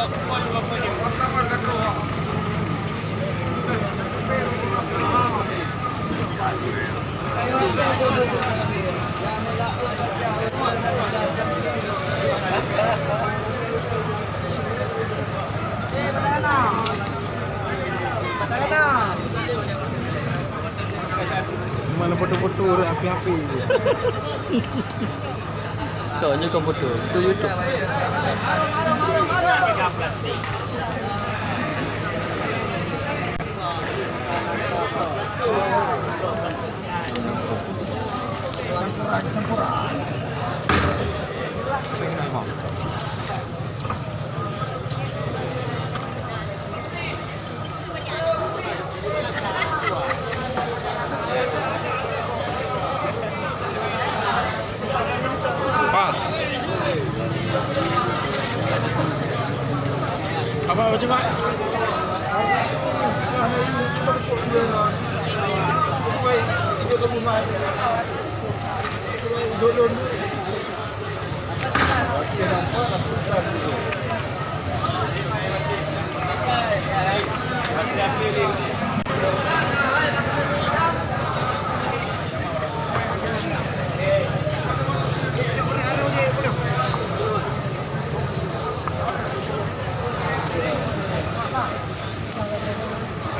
Mana foto-foto api-api je. Kau ni kau foto. Tu YouTube. Sempurna. Pas. Apa macam mana?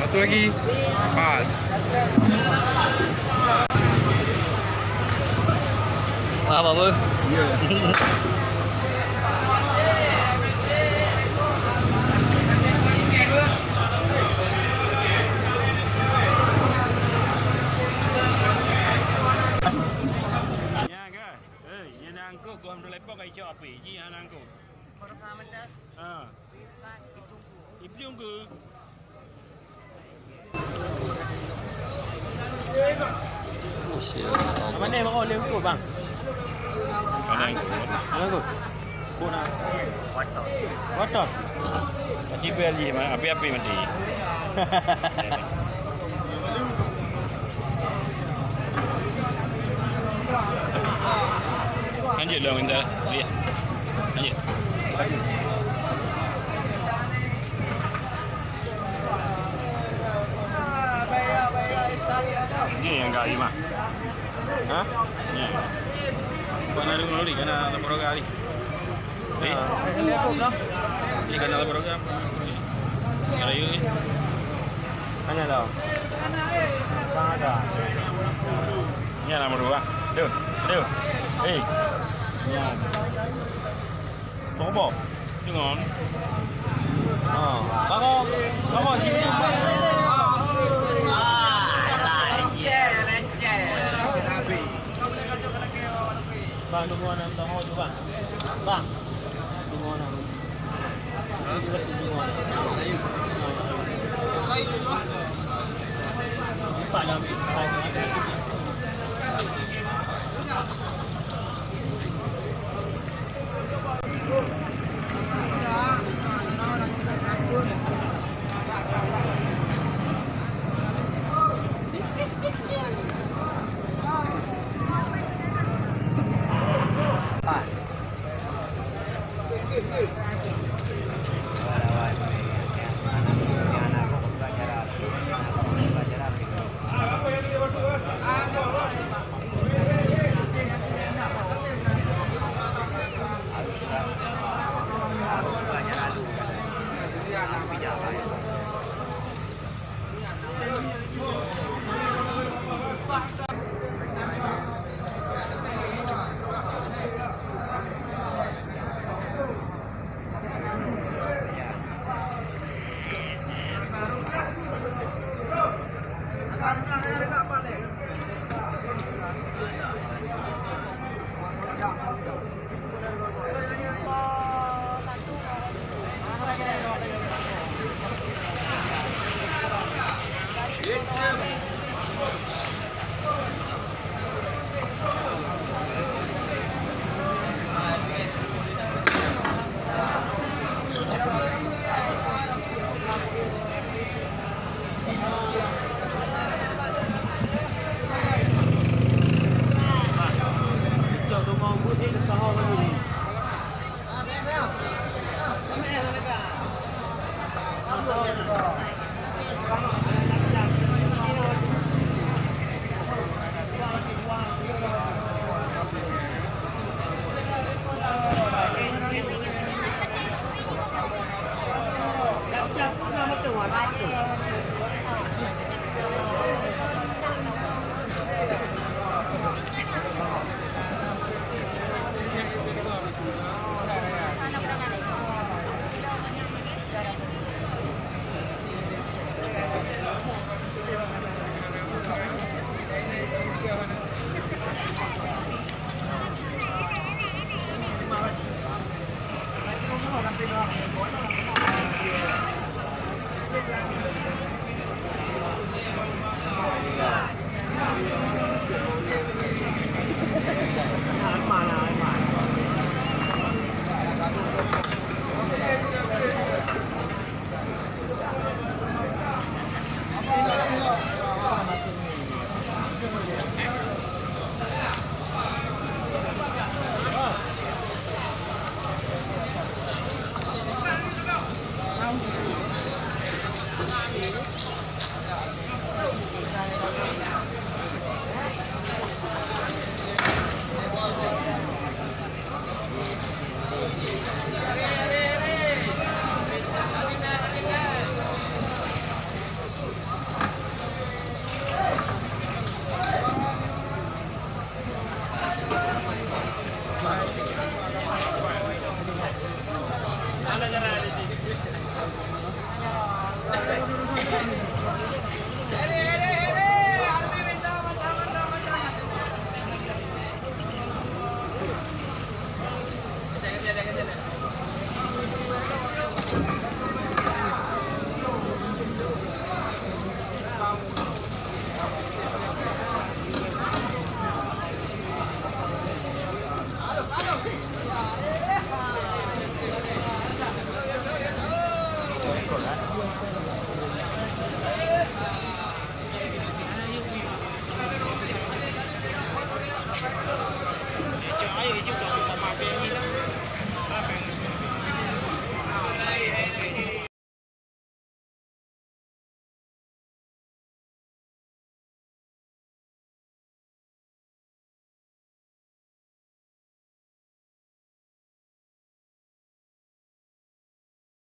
Satu lagi. Pas. Apa? Ya. Angkut gua ambil lepok kai cok api ji anak angkut. Pertama dah. Ha. Ditunggu. Oh, siap. Mana bang oleh angkut bang? Mana angkut? Bona. Water. Macam beli api-api mati. Lanjut dong kita. Lihat. Lanjut. Ini yang enggak lima. Hah? Ini. Bukan ada dulu kan ada program kali. Ini kan ada program. Kalau ini. Mana dah? Bang ada. Ini nama dua. Duh. Hei. Ya. Tunggu. Tengok. Kamu sini. Bang, tunggu anak tahu tu bang. Bang. Tunggu anak. Tunggu anak. Pak dah ambil. Ikut lah.